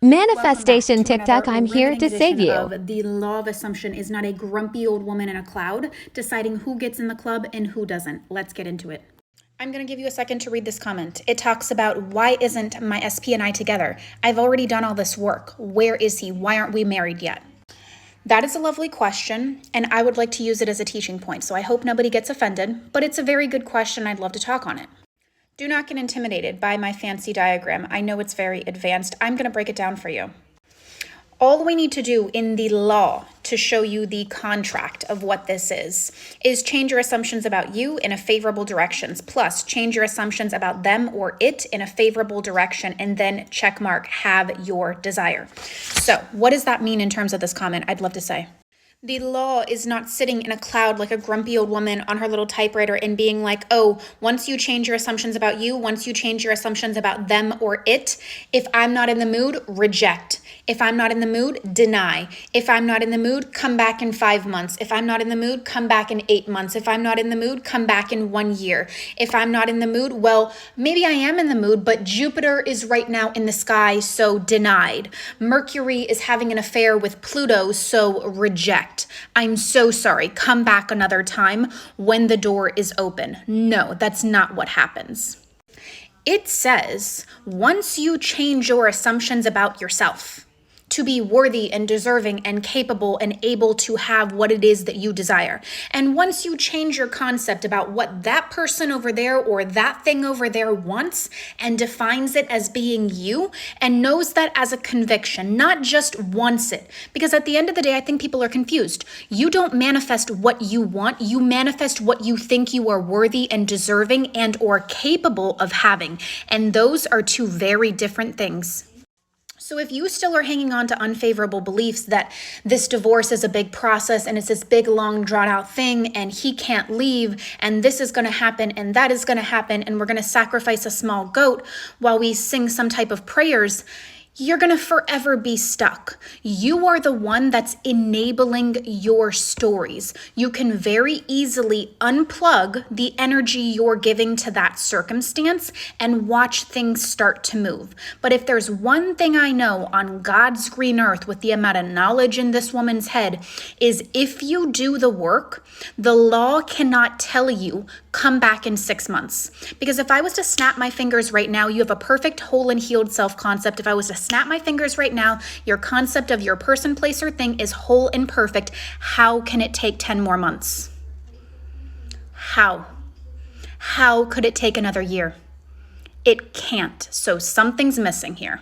Manifestation TikTok, I'm here to save you. Of the law of assumption is not a grumpy old woman in a cloud deciding who gets in the club and who doesn't. Let's get into it. I'm going to give you a second to read this comment. It talks about, why isn't my SP and I together? I've already done all this work. Where is he? Why aren't we married yet? That is a lovely question, and I would like to use it as a teaching point, so I hope nobody gets offended, but it's a very good question. I'd love to talk on it. Do not get intimidated by my fancy diagram. I know it's very advanced. I'm going to break it down for you. All we need to do in the law to show you the contract of what this is change your assumptions about you in a favorable directions, plus change your assumptions about them or it in a favorable direction, and then check mark, have your desire. So what does that mean in terms of this comment? I'd love to say. The law is not sitting in a cloud like a grumpy old woman on her little typewriter and being like, oh, once you change your assumptions about you, once you change your assumptions about them or it, if I'm not in the mood, reject. If I'm not in the mood, deny. If I'm not in the mood, come back in 5 months. If I'm not in the mood, come back in 8 months. If I'm not in the mood, come back in 1 year. If I'm not in the mood, well, maybe I am in the mood, but Jupiter is right now in the sky, so denied. Mercury is having an affair with Pluto, so reject. I'm so sorry. Come back another time when the door is open. No, that's not what happens. It says, once you change your assumptions about yourself to be worthy and deserving and capable and able to have what it is that you desire. And once you change your concept about what that person over there or that thing over there wants and defines it as being you and knows that as a conviction, not just wants it. Because at the end of the day, I think people are confused. You don't manifest what you want. You manifest what you think you are worthy and deserving and or capable of having. And those are two very different things. So if you still are hanging on to unfavorable beliefs that this divorce is a big process and it's this big, long, drawn out thing and he can't leave and this is going to happen and that is going to happen and we're going to sacrifice a small goat while we sing some type of prayers, you're going to forever be stuck. You are the one that's enabling your stories. You can very easily unplug the energy you're giving to that circumstance and watch things start to move. But if there's one thing I know on God's green earth with the amount of knowledge in this woman's head is if you do the work, the law cannot tell you come back in 6 months. Because if I was to snap my fingers right now, you have a perfect whole and healed self-concept. If I was to snap my fingers right now, your concept of your person, place, or thing is whole and perfect. How can it take 10 more months? How? How could it take another year? It can't. So something's missing here.